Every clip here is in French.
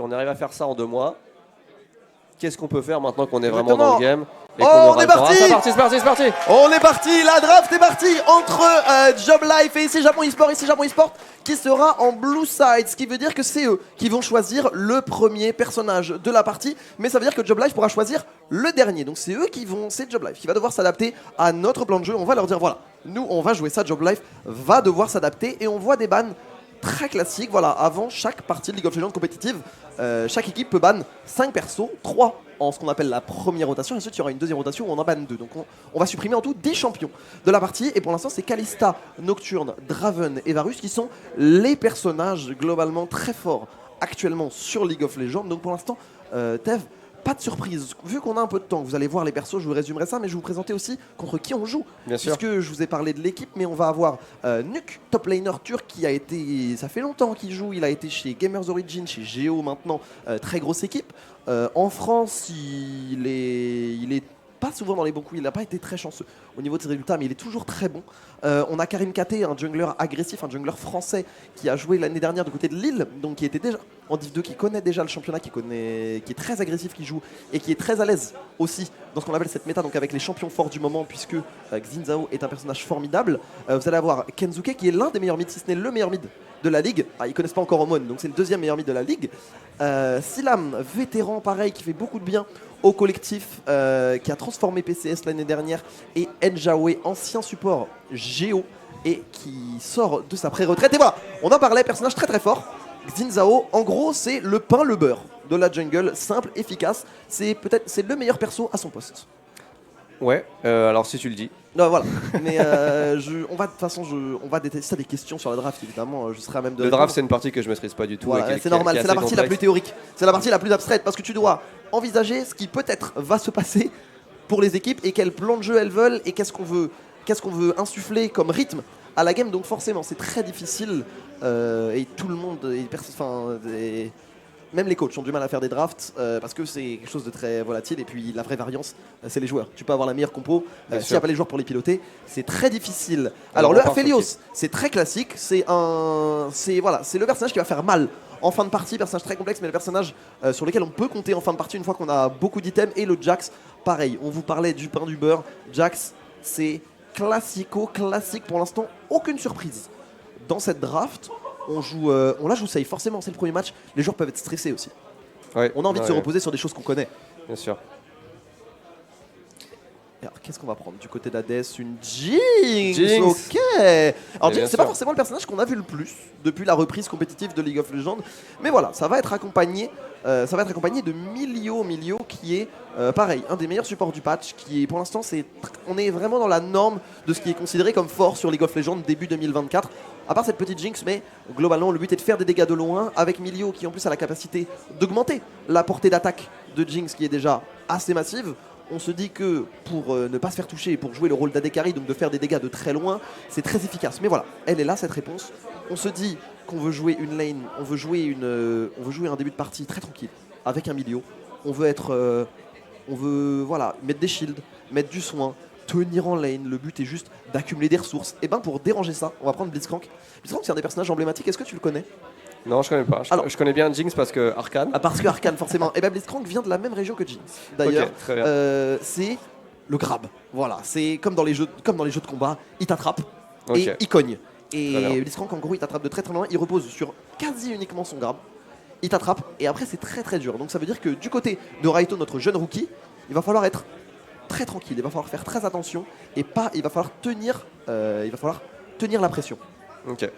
On arrive à faire ça en 2 mois. Qu'est-ce qu'on peut faire maintenant qu'on est vraiment Exactement. dans le game et Oh, qu'on aura on est le temps. parti. C'est parti. On est parti, la draft est partie entre Job Life et ici Japon eSport qui sera en blue side, ce qui veut dire que c'est eux qui vont choisir le premier personnage de la partie, mais ça veut dire que Job Life pourra choisir le dernier, donc c'est eux qui vont, c'est Job Life qui va devoir s'adapter à notre plan de jeu. On va leur dire voilà, nous on va jouer ça, Job Life va devoir s'adapter et on voit des bans très classiques. Voilà, avant chaque partie de League of Legends compétitive, chaque équipe peut ban 5 persos, 3 en ce qu'on appelle la première rotation, et ensuite il y aura une deuxième rotation où on en banne 2. Donc on va supprimer en tout 10 champions de la partie, et pour l'instant c'est Kalista, Nocturne, Draven et Varus qui sont les personnages globalement très forts actuellement sur League of Legends. Donc pour l'instant, Tev, pas de surprise. Vu qu'on a un peu de temps, vous allez voir les persos, je vous résumerai ça, mais je vais vous présenter aussi contre qui on joue. Bien sûr. Puisque je vous ai parlé de l'équipe, mais on va avoir Nuke, top laner turc, qui a été, ça fait longtemps qu'il joue, il a été chez Gamers Origin, chez Geo maintenant, très grosse équipe. En France, il est pas souvent dans les bons coups, il n'a pas été très chanceux au niveau de ses résultats, mais il est toujours très bon. On a Karim Katé, un jungler agressif, un jungler français qui a joué l'année dernière du côté de Lille, donc qui était déjà en Div 2, qui connaît déjà le championnat, qui est très agressif, qui joue et qui est très à l'aise aussi dans ce qu'on appelle cette méta, donc avec les champions forts du moment, puisque Xin Zhao est un personnage formidable. Vous allez avoir Kensuke qui est l'un des meilleurs mid, si ce n'est le meilleur mid de la ligue. Ils connaissent pas encore Omon, donc c'est le deuxième meilleur mid de la ligue. Silam, vétéran pareil, qui fait beaucoup de bien au collectif, qui a transformé PCS l'année dernière, et Njawe, ancien support Géo, et qui sort de sa pré-retraite. Et voilà, on en parlait, personnage très très fort. Xin Zhao, en gros, c'est le pain, le beurre de la jungle, simple, efficace. C'est le meilleur perso à son poste. Ouais, alors si tu le dis. Non, voilà. Mais on va de toute façon, on va détester des questions sur la draft, évidemment. Je serai à même de. Le draft, c'est une partie que je maîtrise pas du tout. Voilà, c'est normal, c'est la partie la plus théorique. C'est la partie la plus abstraite parce que tu dois envisager ce qui peut-être va se passer pour les équipes et quel plan de jeu elles veulent et qu'est-ce qu'on veut insuffler comme rythme à la game. Donc forcément, c'est très difficile et tout le monde, même les coachs ont du mal à faire des drafts parce que c'est quelque chose de très volatile et puis la vraie variance, c'est les joueurs. Tu peux avoir la meilleure compo, s'il n'y a pas les joueurs pour les piloter, c'est très difficile. Alors le Aphelios, c'est très classique, c'est le personnage qui va faire mal en fin de partie, personnage très complexe, mais le personnage sur lequel on peut compter en fin de partie une fois qu'on a beaucoup d'items. Et le Jax, pareil, on vous parlait du pain du beurre, Jax c'est classique pour l'instant, aucune surprise. Dans cette draft, on la joue safe, forcément c'est le premier match, les joueurs peuvent être stressés aussi. Ouais, on a envie de se reposer sur des choses qu'on connaît. Bien sûr. Alors qu'est-ce qu'on va prendre du côté d'Hades? Une Jinx. Ok. Alors Jinx, c'est pas forcément le personnage qu'on a vu le plus depuis la reprise compétitive de League of Legends, mais voilà, ça va être accompagné de Milio qui est pareil, un des meilleurs supports du patch, qui est pour l'instant on est vraiment dans la norme de ce qui est considéré comme fort sur League of Legends début 2024. À part cette petite Jinx, mais globalement le but est de faire des dégâts de loin avec Milio qui en plus a la capacité d'augmenter la portée d'attaque de Jinx qui est déjà assez massive. On se dit que pour ne pas se faire toucher et pour jouer le rôle d'AD Carry, donc de faire des dégâts de très loin, c'est très efficace. Mais voilà, elle est là cette réponse. On se dit qu'on veut jouer une lane, on veut jouer un début de partie très tranquille avec un Milio. On veut voilà, mettre des shields, mettre du soin, tenir en lane. Le but est juste d'accumuler des ressources. Et ben pour déranger ça, on va prendre Blitzcrank. Blitzcrank c'est un des personnages emblématiques. Est-ce que tu le connais? Non, je connais pas. Je connais bien Jinx parce que Arcane. Parce que Arcane, forcément. Et ben Blitzcrank vient de la même région que Jinx. D'ailleurs, c'est le grab. Voilà, c'est comme dans les jeux de combat, il t'attrape et il cogne. Et Blitzcrank, en gros, il t'attrape de très très loin. Il repose sur quasi uniquement son grab. Il t'attrape et après c'est très très dur. Donc ça veut dire que du côté de Raito, notre jeune rookie, il va falloir être très tranquille. Il va falloir faire très attention et il va falloir tenir la pression. Ok. Et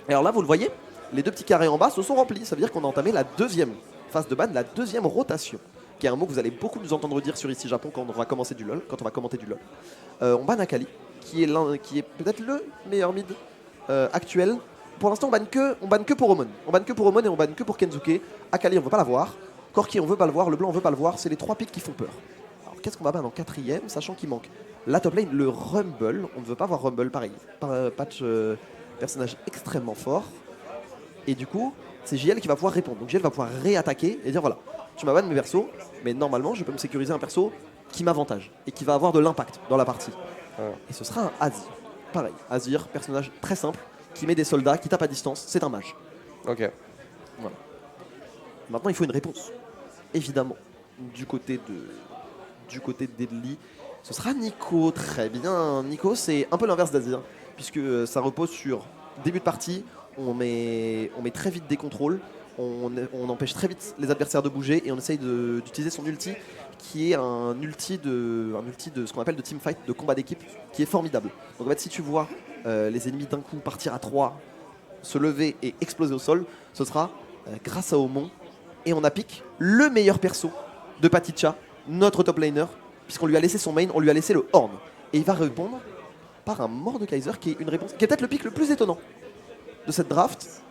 alors là, vous le voyez. Les deux petits carrés en bas se sont remplis. Ça veut dire qu'on a entamé la deuxième phase de ban, la deuxième rotation, qui est un mot que vous allez beaucoup nous entendre dire sur Ici Japon quand on va commencer du LoL, quand on va commenter du LoL. On ban Akali, qui est peut-être le meilleur mid actuel. Pour l'instant, on banne que pour Omon. On banne que pour Omon et on banne que pour Kensuke. Akali, on veut pas la voir. Corki, on veut pas le voir. Le blanc, on veut pas le voir. C'est les 3 pics qui font peur. Alors qu'est-ce qu'on va ban en quatrième, sachant qu'il manque la top lane, le Rumble. On ne veut pas voir Rumble, pareil. Patch personnage extrêmement fort. Et du coup, c'est JL qui va pouvoir répondre. Donc JL va pouvoir réattaquer et dire voilà, tu m'as ban mes persos, mais normalement je peux me sécuriser un perso qui m'avantage et qui va avoir de l'impact dans la partie. Et ce sera un Azir. Pareil, Azir, personnage très simple, qui met des soldats, qui tape à distance, c'est un mage. Ok. Voilà. Maintenant, il faut une réponse. Évidemment, du côté de Deadly, ce sera Nico. Très bien. Nico, c'est un peu l'inverse d'Azir, puisque ça repose sur début de partie, on met très vite des contrôles, on empêche très vite les adversaires de bouger et on essaye d'utiliser son ulti, qui est un ulti de ce qu'on appelle de teamfight, de combat d'équipe, qui est formidable. Donc en fait, si tu vois les ennemis d'un coup partir à 3, se lever et exploser au sol, ce sera grâce à Omon. Et on a pick le meilleur perso de Paticha, notre top laner, puisqu'on lui a laissé son main, on lui a laissé le Horn. Et il va répondre par un Mordekaiser, qui est une réponse, qui est peut-être le pick le plus étonnant de cette draft.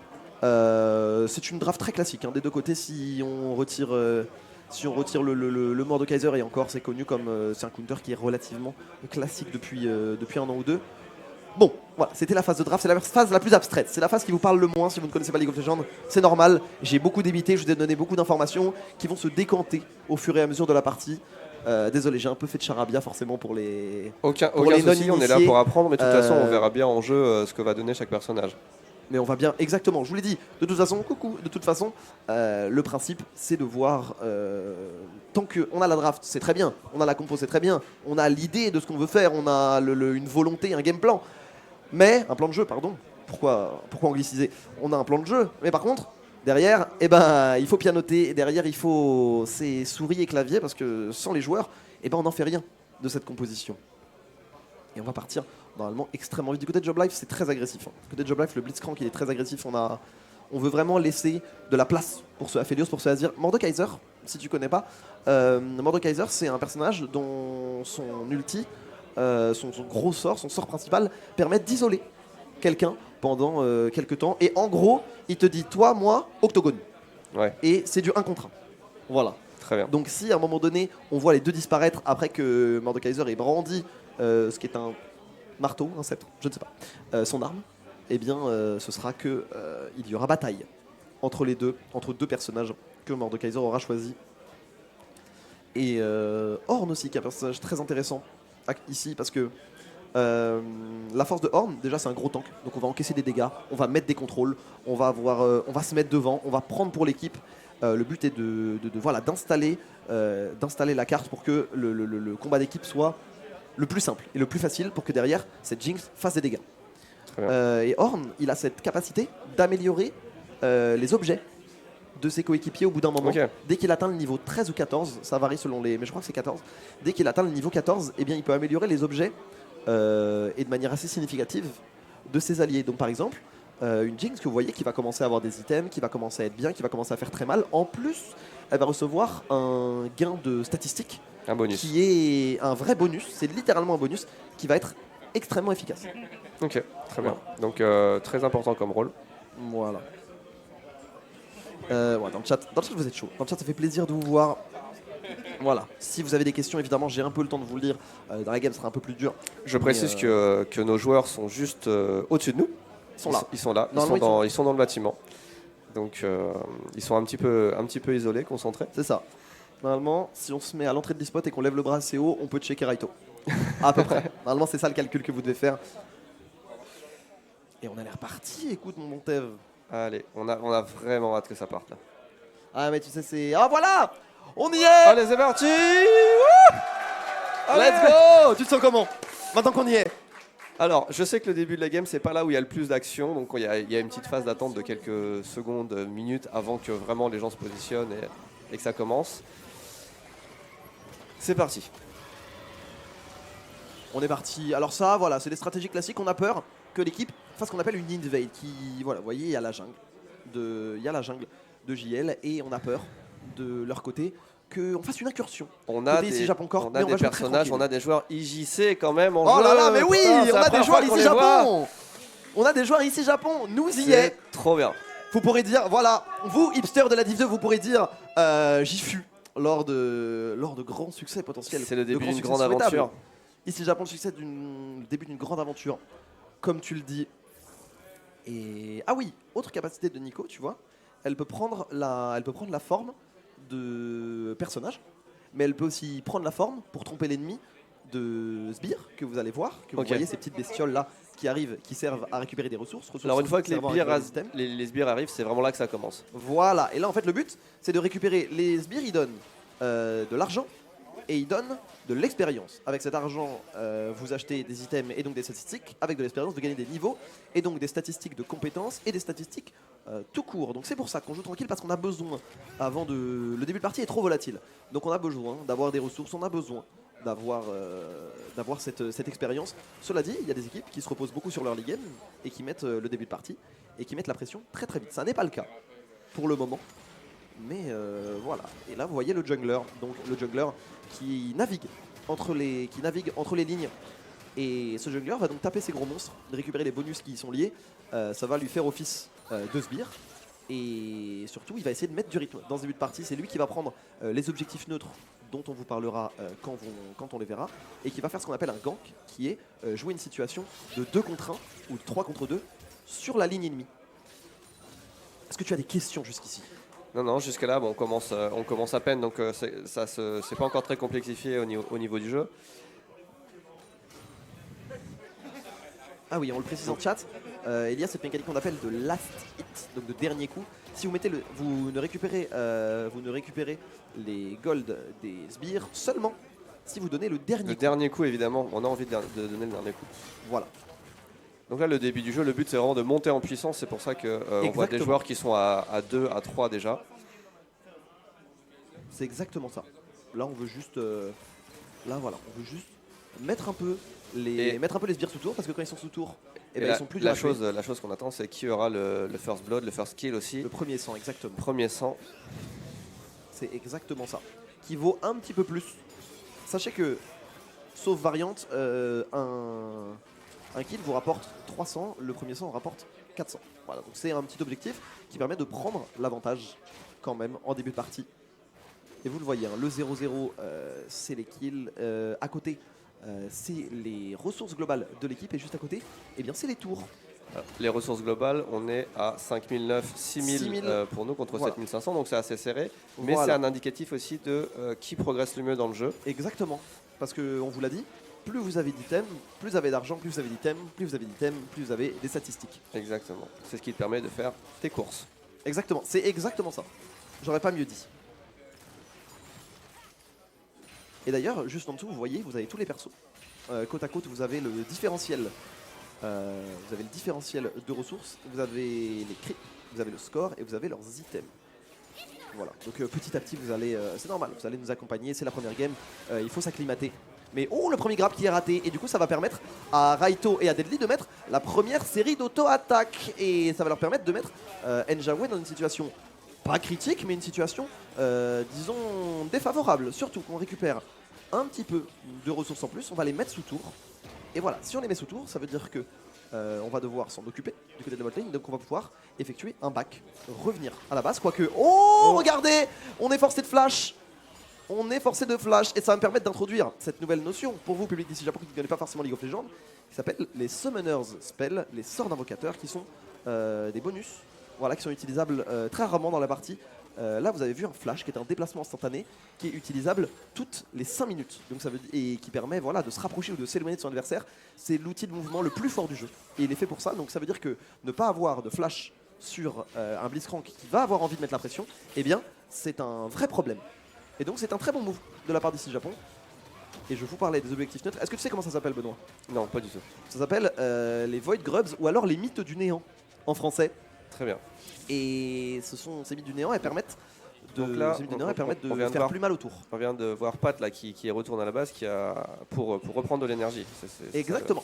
C'est une draft très classique, hein, des deux côtés. Si on retire le Mordekaiser, et encore c'est connu comme c'est un counter qui est relativement classique depuis un an ou deux. Bon, voilà, c'était la phase de draft, c'est la phase la plus abstraite, c'est la phase qui vous parle le moins si vous ne connaissez pas League of Legends, c'est normal, j'ai beaucoup débité, je vous ai donné beaucoup d'informations qui vont se décanter au fur et à mesure de la partie. Désolé, j'ai un peu fait de charabia forcément pour les Aucun les souci, on est là pour apprendre, mais de toute façon on Euh, verra bien en jeu ce que va donner chaque personnage. Mais on va bien, exactement, je vous l'ai dit, de toute façon, le principe c'est de voir, tant qu'on a la draft, c'est très bien, on a la compo, c'est très bien, on a l'idée de ce qu'on veut faire, on a une volonté, un game plan, mais un plan de jeu, pardon, pourquoi angliciser? On a un plan de jeu, mais par contre, derrière, il faut pianoter, et derrière il faut c'est souris et clavier, parce que sans les joueurs, on n'en fait rien de cette composition. Et on va partir normalement extrêmement vite. Du côté de Job Life, c'est très agressif. Du côté de Job Life, le Blitzcrank il est très agressif. On veut vraiment laisser de la place pour ce Aphelios, pour ce Azir. Mordekaiser, si tu connais pas, Mordekaiser c'est un personnage dont son ulti, son gros sort, son sort principal, permet d'isoler quelqu'un pendant quelques temps. Et en gros, il te dit toi, moi, octogone. Ouais, Et c'est du 1 contre 1. Voilà. très bien. Donc si à un moment donné, on voit les deux disparaître après que Mordekaiser ait brandi ce qui est un marteau, un sceptre, je ne sais pas, son arme, ce sera que il y aura bataille entre deux personnages que Mordekaiser aura choisi. Et Horn aussi, qui est un personnage très intéressant ici, parce que la force de Horn, déjà c'est un gros tank, donc on va encaisser des dégâts, on va mettre des contrôles, on va se mettre devant, on va prendre pour l'équipe. Le but est d'installer la carte pour que le combat d'équipe soit le plus simple et le plus facile, pour que derrière cette Jinx fasse des dégâts. Très bien. Et Horn, il a cette capacité d'améliorer les objets de ses coéquipiers au bout d'un moment. Ok. Dès qu'il atteint le niveau 13 ou 14, ça varie selon mais je crois que c'est 14. Dès qu'il atteint le niveau 14, il peut améliorer les objets et de manière assez significative de ses alliés. Donc par exemple, une Jinx que vous voyez qui va commencer à avoir des items, qui va commencer à être bien, qui va commencer à faire très mal. En plus, elle va recevoir un gain de statistiques Un bonus. qui est un vrai bonus, c'est littéralement un bonus qui va être extrêmement efficace. Ok, très bien. Donc très important comme rôle. Voilà. Dans le chat, vous êtes chaud. Dans le chat, ça fait plaisir de vous voir. Voilà. Si vous avez des questions, évidemment, j'ai un peu le temps de vous le dire. Dans la game, ce sera un peu plus dur. Je précise que nos joueurs sont juste au-dessus de nous. Ils sont là. Ils sont là. Normalement, Ils sont dans le bâtiment. Donc ils sont un petit peu isolés, concentrés. C'est ça. Normalement, si on se met à l'entrée de l'e-spot et qu'on lève le bras assez haut, on peut checker Raito. À peu près. Normalement, c'est ça le calcul que vous devez faire. Et on a l'air parti, écoute mon bon Tev. Allez, on a vraiment hâte que ça parte là. Ah mais tu sais c'est... Ah voilà, on y est. Allez, c'est parti. Let's go. Tu te sens comment maintenant qu'on y est? Alors, je sais que le début de la game, c'est pas là où il y a le plus d'action, donc il y a une petite phase d'attente de quelques secondes, minutes, avant que vraiment les gens se positionnent et que ça commence. C'est parti. On est parti. Alors ça, voilà, c'est des stratégies classiques. On a peur que l'équipe fasse ce qu'on appelle une invade. Qui, voilà, vous voyez, il y a la jungle de JL et on a peur de leur côté qu'on fasse une incursion. On a Côté des, ici, Japon Corp, on mais a on des va jouer personnages, très on a des joueurs IJC quand même en Oh jeu. là là, mais oui, Putain, c'est on la a des première joueurs fois qu'on ici les voit. Japon. On a des joueurs ici Japon. Nous y C'est est. trop bien. Vous pourrez dire, voilà, vous, hipsters de la Div 2, vous pourrez dire, j'y fus lors de grands succès potentiels. C'est le début de grands d'une succès grande souhaitables. aventure. Ici, Japon, le début d'une grande aventure, comme tu le dis. Et ah oui, autre capacité de Nico, tu vois, elle peut prendre la forme de personnage, mais elle peut aussi prendre la forme pour tromper l'ennemi de sbires que vous allez voir, que vous Ok. voyez ces petites bestioles là qui arrivent, qui servent à récupérer des ressources. Alors une fois que les, servant à sbires, récupérer des items. les sbires arrivent, c'est vraiment là que ça commence. Voilà, et là en fait le but c'est de récupérer les sbires, ils donnent de l'argent et ils donnent de l'expérience. Avec cet argent, vous achetez des items et donc des statistiques. Avec de l'expérience, vous gagnez des niveaux et donc des statistiques de compétences et des statistiques tout court. Donc c'est pour ça qu'on joue tranquille parce qu'on a besoin, avant de... Le début de partie est trop volatile. Donc on a besoin d'avoir des ressources, on a besoin d'avoir cette expérience. Cela dit, il y a des équipes qui se reposent beaucoup sur leur league game et qui mettent le début de partie et qui mettent la pression très très vite. Ça n'est pas le cas pour le moment. Mais voilà. Et là, vous voyez le jungler. Donc le jungler qui navigue entre les lignes. Et ce jungler va donc taper ses gros monstres, récupérer les bonus qui y sont liés. Ça va lui faire office de sbire. Et surtout, il va essayer de mettre du rythme dans ce début de partie. C'est lui qui va prendre les objectifs neutres dont on vous parlera quand on les verra. Et qui va faire ce qu'on appelle un gank, qui est jouer une situation de 2 contre 1 ou de 3 contre 2 sur la ligne ennemie. Est-ce que tu as des questions jusqu'ici? Non, jusque là, bon, on commence à peine, donc c'est pas encore très complexifié au niveau du jeu. Ah oui, on le précise en chat, il y a cette mécanique qu'on appelle de last hit, donc de dernier coup. Si vous mettez vous ne récupérez les gold des sbires seulement si vous donnez le dernier Le coup. dernier coup, évidemment, on a envie de donner le dernier coup. Voilà. Donc là, le début du jeu, le but c'est vraiment de monter en puissance. C'est pour ça qu'on voit des Exactement. joueurs qui sont à 2, à 3 déjà. C'est exactement ça. Là, on veut juste, on veut juste mettre un peu les sbires sous tour parce que quand ils sont sous tour, eh ben, ils sont plus durs à tuer. La chose qu'on attend, c'est qui aura le first blood, le first kill aussi. Le premier sang, exactement. Premier sang. C'est exactement ça. Qui vaut un petit peu plus. Sachez que, sauf variante, un kill vous rapporte 300, le premier sang rapporte 400. Voilà, donc c'est un petit objectif qui permet de prendre l'avantage quand même en début de partie. Et vous le voyez, hein, le 0-0, c'est les kills. À côté, c'est les ressources globales de l'équipe. Et juste à côté, eh bien, c'est les tours. Les ressources globales, on est à 5009, 6000 pour nous contre Voilà. 7500, donc c'est assez serré. Mais Voilà. c'est un indicatif aussi de qui progresse le mieux dans le jeu. Exactement. Parce qu'on vous l'a dit, plus vous avez d'items, plus vous avez d'argent, plus vous avez d'items, plus vous avez d'items, plus vous avez des statistiques. Exactement. C'est ce qui te permet de faire tes courses. Exactement, c'est exactement ça. J'aurais pas mieux dit. Et d'ailleurs, juste en dessous, vous voyez, vous avez tous les persos. Côte à côte, vous avez le différentiel. Vous avez le différentiel de ressources, vous avez les crits, vous avez le score et vous avez leurs items. Voilà, donc petit à petit, vous allez, c'est normal, vous allez nous accompagner, c'est la première game, il faut s'acclimater. Mais oh, le premier grab qui est raté, et du coup ça va permettre à Raito et à Deadly de mettre la première série d'auto-attaque. Et ça va leur permettre de mettre Njawé dans une situation pas critique, mais une situation, disons, défavorable. Surtout qu'on récupère un petit peu de ressources en plus, on va les mettre sous tour. Et voilà, si on les met sous tour, ça veut dire que on va devoir s'en occuper du côté de la bot lane, donc on va pouvoir effectuer un back, revenir à la base, quoique... Oh, regardez, on est forcé de flash. On est forcé de flash, et ça va me permettre d'introduire cette nouvelle notion pour vous, public d'ici Japon qui ne connaît pas forcément League of Legends, qui s'appelle les Summoners Spell, les sorts d'invocateurs, qui sont des bonus, voilà, qui sont utilisables très rarement dans la partie. Là, vous avez vu un flash qui est un déplacement instantané qui est utilisable toutes les 5 minutes. Donc ça veut et qui permet voilà, de se rapprocher ou de s'éloigner de son adversaire. C'est l'outil de mouvement le plus fort du jeu. Et il est fait pour ça. Donc ça veut dire que ne pas avoir de flash sur un Blitzcrank qui va avoir envie de mettre la pression, eh bien, c'est un vrai problème. Et donc c'est un très bon move de la part d'ici Japon. Et je vous parlais des objectifs neutres. Est-ce que tu sais comment ça s'appelle, Benoît? Non, pas du tout. Ça s'appelle les Void Grubs ou alors les mythes du néant en français. Très bien. Et ce sont ces mythes du néant, elles permettent de, Donc là, ces mythes du néant, elles permettent on de vient de faire voir- plus mal au tour. On vient de voir Pat là, qui retourne à la base pour reprendre de l'énergie. Exactement.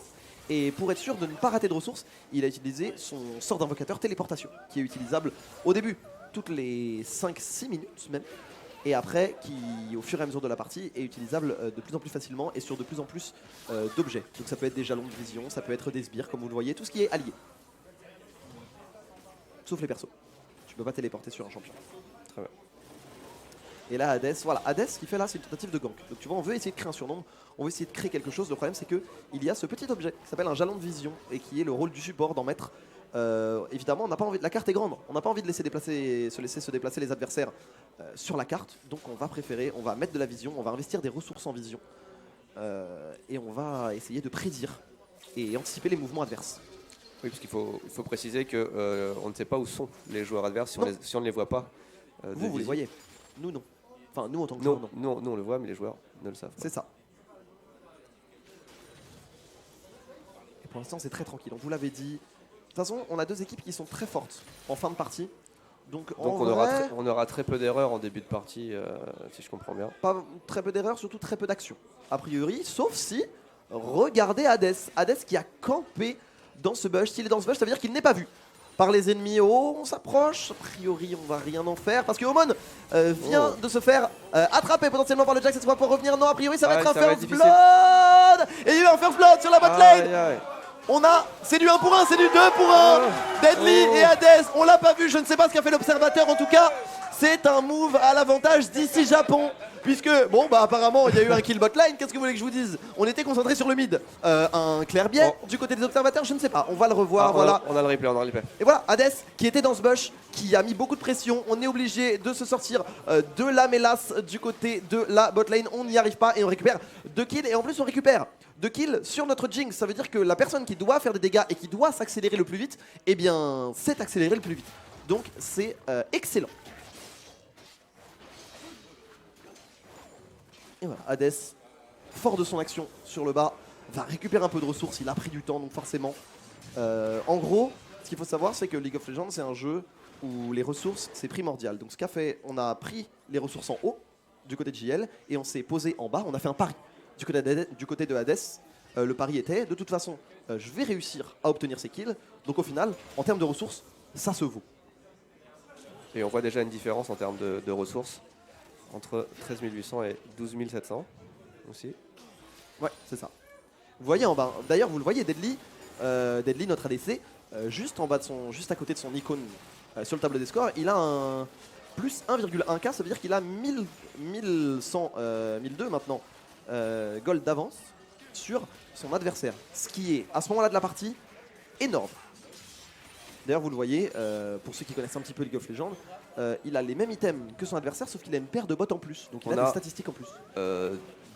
Et pour être sûr de ne pas rater de ressources, il a utilisé son sort d'invocateur téléportation, qui est utilisable au début, toutes les 5-6 minutes même, et après, qui au fur et à mesure de la partie, est utilisable de plus en plus facilement et sur de plus en plus d'objets. Donc ça peut être des jalons de vision, ça peut être des sbires, comme vous le voyez, tout ce qui est allié. Sauf les persos. Tu peux pas téléporter sur un champion. Très bien. Et là, Hades, voilà, Hades, ce qu'il fait là, c'est une tentative de gank. Donc tu vois, on veut essayer de créer un surnombre, on veut essayer de créer quelque chose. Le problème, c'est que il y a ce petit objet qui s'appelle un jalon de vision et qui est le rôle du support d'en mettre. Évidemment, on n'a pas envie. La carte est grande, on n'a pas envie de laisser se déplacer les adversaires sur la carte. Donc on va préférer, on va mettre de la vision, on va investir des ressources en vision et on va essayer de prédire et anticiper les mouvements adverses. Oui, parce il faut préciser qu'on ne sait pas où sont les joueurs adverses si on ne les voit pas. Vous les voyez. Nous, non. Enfin, nous, en tant que joueurs, non. Nous, on le voit, mais les joueurs ne le savent pas. C'est ça. Et pour l'instant, c'est très tranquille. Donc, vous l'avez dit. De toute façon, on a deux équipes qui sont très fortes en fin de partie. Donc on aura très peu d'erreurs en début de partie, si je comprends bien. Pas très peu d'erreurs, surtout très peu d'actions. A priori, sauf si, regardez Hades. Hades qui a campé dans ce bush. S'il est dans ce bush, ça veut dire qu'il n'est pas vu par les ennemis. Oh, on s'approche. A priori, on va rien en faire parce que Omon vient de se faire attraper potentiellement par le Jack cette fois pour revenir. Non, a priori, ça va être un First Blood. Et il y a eu un First Blood sur la bot lane. C'est du 1 pour 1, c'est du 2 pour 1. Deadly et Hades, on l'a pas vu, je ne sais pas ce qu'a fait l'observateur. En tout cas, c'est un move à l'avantage d'ici Japon. Puisque, apparemment, il y a eu un kill bot line. Qu'est-ce que vous voulez que je vous dise? On était concentré sur le mid. Un clair biais du côté des observateurs, je ne sais pas. On va le revoir, voilà. On a le replay, Et voilà, Hades qui était dans ce bush, qui a mis beaucoup de pression. On est obligé de se sortir de la mélasse du côté de la bot lane. On n'y arrive pas et on récupère 2 kills. Et en plus, on récupère 2 kills sur notre Jinx. Ça veut dire que la personne qui doit faire des dégâts et qui doit s'accélérer le plus vite, eh bien, c'est accélérer le plus vite. Donc, c'est excellent. Et voilà, Hades, fort de son action sur le bas, va récupérer un peu de ressources. Il a pris du temps, donc forcément. En gros, ce qu'il faut savoir, c'est que League of Legends, c'est un jeu où les ressources, c'est primordial. Donc ce qu'a fait, on a pris les ressources en haut, du côté de JL, et on s'est posé en bas. On a fait un pari. Du côté de Hades, le pari était, de toute façon, je vais réussir à obtenir ces kills. Donc au final, en termes de ressources, ça se vaut. Et on voit déjà une différence en termes de ressources entre 13 800 et 12 700 aussi. Ouais, c'est ça. Vous voyez en bas, d'ailleurs vous le voyez, Deadly, notre ADC, juste en bas juste à côté de son icône sur le tableau des scores, il a un plus 1,1k, ça veut dire qu'il a 1100, 1002 maintenant gold d'avance sur son adversaire. Ce qui est, à ce moment-là de la partie, énorme. D'ailleurs, vous le voyez, pour ceux qui connaissent un petit peu League of Legends, il a les mêmes items que son adversaire, sauf qu'il a une paire de bots en plus. Donc il a des statistiques en plus.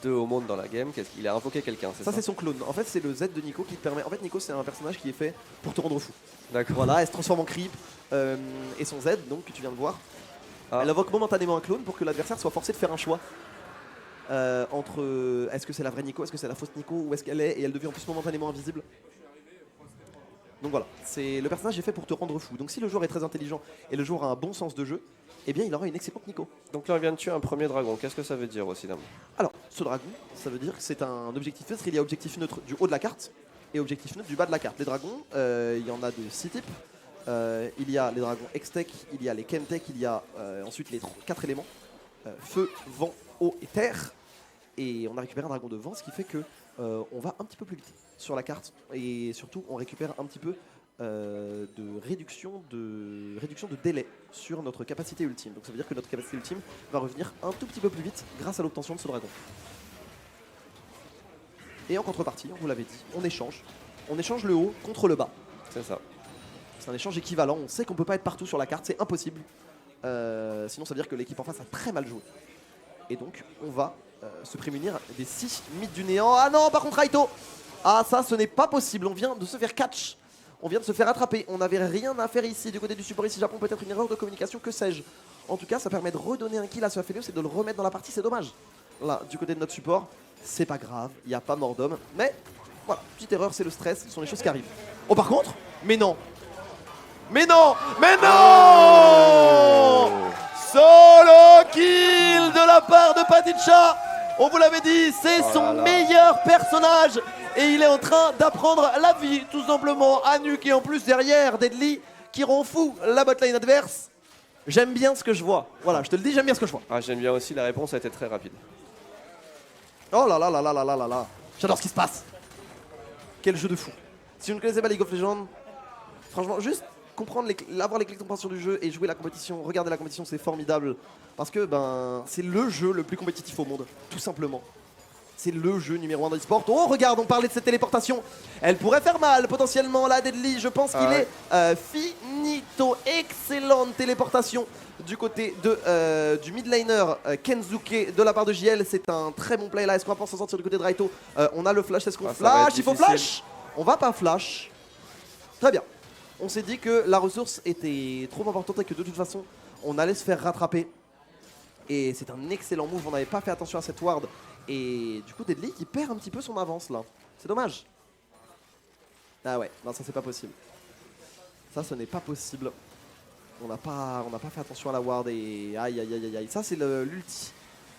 2 au monde dans la game, il a invoqué quelqu'un, c'est ça? Ça, c'est son clone. En fait, c'est le Z de Nico qui te permet... En fait, Nico, c'est un personnage qui est fait pour te rendre fou. D'accord. Voilà, elle se transforme en creep. Et son Z, donc, que tu viens de voir, elle invoque momentanément un clone pour que l'adversaire soit forcé de faire un choix. Entre est-ce que c'est la vraie Nico, est-ce que c'est la fausse Nico, où est-ce qu'elle est, et elle devient en plus momentanément invisible. Donc voilà, le personnage est fait pour te rendre fou. Donc si le joueur est très intelligent et le joueur a un bon sens de jeu, eh bien il aura une excellente Nico. Donc là on vient de tuer un premier dragon, qu'est-ce que ça veut dire aussi, Dame? Alors, ce dragon, ça veut dire que c'est un objectif neutre. Il y a objectif neutre du haut de la carte et objectif neutre du bas de la carte. Les dragons, il y en a de 6 types. Il y a les dragons Hextech, il y a les Chemtech, il y a ensuite les 4 éléments. Feu, vent, eau et terre. Et on a récupéré un dragon de vent, ce qui fait que on va un petit peu plus vite sur la carte. Et surtout, on récupère un petit peu de réduction de délai sur notre capacité ultime. Donc ça veut dire que notre capacité ultime va revenir un tout petit peu plus vite grâce à l'obtention de ce dragon. Et en contrepartie, on vous l'avait dit, on échange le haut contre le bas. C'est ça. C'est un échange équivalent. On sait qu'on peut pas être partout sur la carte, c'est impossible. Sinon ça veut dire que l'équipe en face a très mal joué. Et donc on va se prémunir des 6 mythes du néant. Ah non, par contre Raito, ah ça ce n'est pas possible, on vient de se faire catch. On vient de se faire attraper, on n'avait rien à faire ici du côté du support ici Japon, peut-être une erreur de communication, que sais-je. En tout cas ça permet de redonner un kill à ce Aphelios et de le remettre dans la partie, c'est dommage. Là, du côté de notre support, c'est pas grave, il n'y a pas mort d'homme. Mais voilà, petite erreur, c'est le stress, ce sont les choses qui arrivent. Oh par contre, mais non, solo kill de la part de Paticha. On vous l'avait dit, c'est son meilleur personnage. Et il est en train d'apprendre la vie, tout simplement, à Nuke. Et en plus, derrière, Deadly, qui rend fou la botlane adverse. J'aime bien ce que je vois. Voilà, je te le dis, j'aime bien ce que je vois. Ah, j'aime bien aussi, la réponse a été très rapide. Oh là là là là là là là là. J'adore ce qui se passe. Quel jeu de fou. Si vous ne connaissez pas League of Legends, franchement, juste comprendre, avoir les clés de compréhension du jeu et jouer la compétition, regarder la compétition, c'est formidable. Parce que c'est le jeu le plus compétitif au monde, tout simplement. C'est le jeu numéro 1 de l'e-sport. Oh, regarde, on parlait de cette téléportation. Elle pourrait faire mal, potentiellement, là, Deadly. Je pense qu'il est finito. Excellente téléportation du côté du mid laner Kenzuke de la part de JL. C'est un très bon play là. Est-ce qu'on va pouvoir s'en sortir du côté de Raito? On a le flash, est-ce qu'on flash? Il faut flash. On va pas flash. Très bien. On s'est dit que la ressource était trop importante et que de toute façon on allait se faire rattraper. Et c'est un excellent move, on n'avait pas fait attention à cette ward. Et du coup Deadly qui perd un petit peu son avance là. C'est dommage. Ah ouais, non ça c'est pas possible. Ça ce n'est pas possible. On n'a pas fait attention à la ward et aïe aïe aïe aïe aïe. Ça c'est l'ulti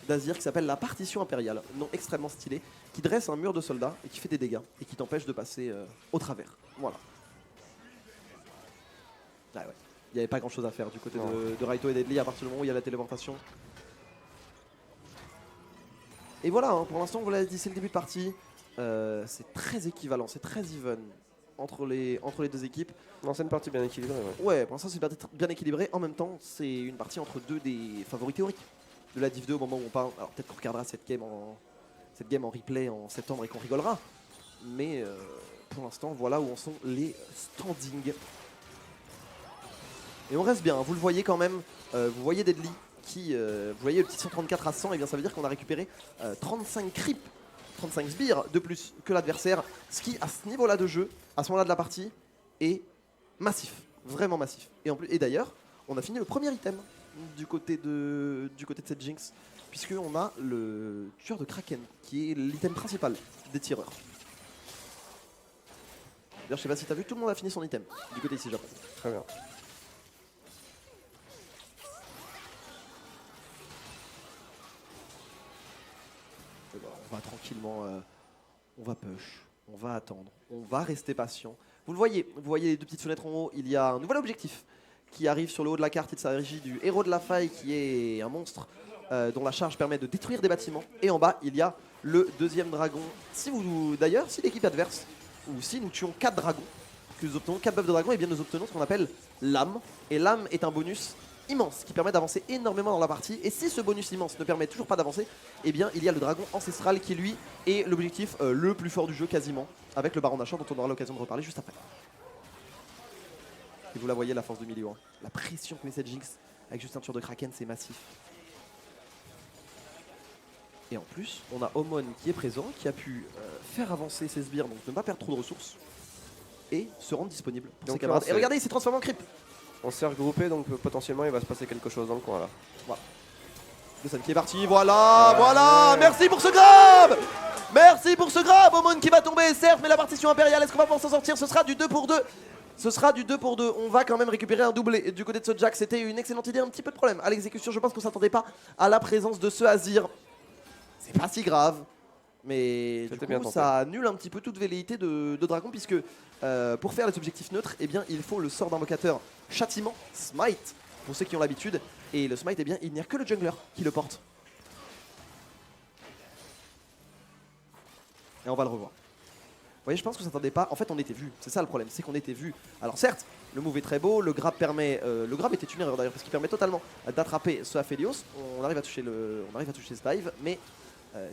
d'Azir qui s'appelle la partition impériale. Nom extrêmement stylé. Qui dresse un mur de soldats et qui fait des dégâts. Et qui t'empêche de passer au travers. Voilà. Ah ouais. Il n'y avait pas grand chose à faire du côté de Raito et Deadly à partir du moment où il y a la téléportation. Et voilà, hein, pour l'instant, vous l'avez dit, c'est le début de partie. C'est très équivalent, c'est très even entre les deux équipes. Non, c'est une partie bien équilibrée. Ouais, pour l'instant, c'est une partie bien équilibrée. En même temps, c'est une partie entre deux des favoris théoriques de la Div 2 au moment où on parle. Alors peut-être qu'on regardera cette game en replay en septembre et qu'on rigolera. Mais pour l'instant, voilà où en sont les standings. Et on reste bien, hein. Vous le voyez quand même. Vous voyez Deadly. Vous voyez le petit 134 à 100, et bien ça veut dire qu'on a récupéré 35 creeps, 35 sbires de plus que l'adversaire, ce qui à ce niveau-là de jeu, à ce moment-là de la partie, est massif, vraiment massif. Et d'ailleurs, on a fini le premier item du côté de cette Jinx, puisqu'on a le tueur de Kraken, qui est l'item principal des tireurs. D'ailleurs, je sais pas si t'as vu, tout le monde a fini son item du côté ici Japon. Très bien. On va tranquillement, on va push, on va attendre, on va rester patient. Vous voyez les deux petites fenêtres en haut, il y a un nouvel objectif qui arrive sur le haut de la carte. Il s'agit du héros de la faille qui est un monstre dont la charge permet de détruire des bâtiments. Et en bas, il y a le deuxième dragon. D'ailleurs, si l'équipe adverse, ou si nous tuons 4 dragons, que nous obtenons 4 buffs de dragon, et bien nous obtenons ce qu'on appelle l'âme. Et l'âme est un bonus immense qui permet d'avancer énormément dans la partie. Et si ce bonus immense ne permet toujours pas d'avancer, eh bien il y a le dragon ancestral qui lui est l'objectif le plus fort du jeu quasiment, avec le baron d'achat dont on aura l'occasion de reparler juste après. Et vous la voyez, la force de milieu, hein. La pression que met cette Jinx avec juste un tueur de Kraken, c'est massif. Et en plus on a Omon qui est présent, qui a pu faire avancer ses sbires, donc ne pas perdre trop de ressources et se rendre disponible pour Donc ses camarades. Et regardez, il s'est transformé en creep. On s'est regroupé, donc potentiellement il va se passer quelque chose dans le coin là. Voilà. Le Sun qui est parti, voilà. Merci pour ce grab. Merci pour ce grab. Omon qui va tomber, certes, mais la partition impériale, est-ce qu'on va pouvoir s'en sortir? Ce sera du 2 pour 2. Ce sera du 2 pour 2. On va quand même récupérer un doublé. Et du côté de ce Jack, c'était une excellente idée, un petit peu de problème à l'exécution. Je pense qu'on s'attendait pas à la présence de ce Azir. C'est pas si grave. Mais du coup, ça annule un petit peu toute velléité de dragon, puisque pour faire les objectifs neutres, eh bien, il faut le sort d'invocateur châtiment, smite, pour ceux qui ont l'habitude. Et le smite, eh bien, il n'y a que le jungler qui le porte. Et on va le revoir. Vous voyez, je pense qu'on s'attendait pas. En fait, on était vu. C'est ça le problème, c'est qu'on était vu. Alors certes, le move est très beau, le grab permet, le grab était une erreur d'ailleurs, parce qu'il permet totalement d'attraper ce Aphelios. On arrive à toucher ce dive, mais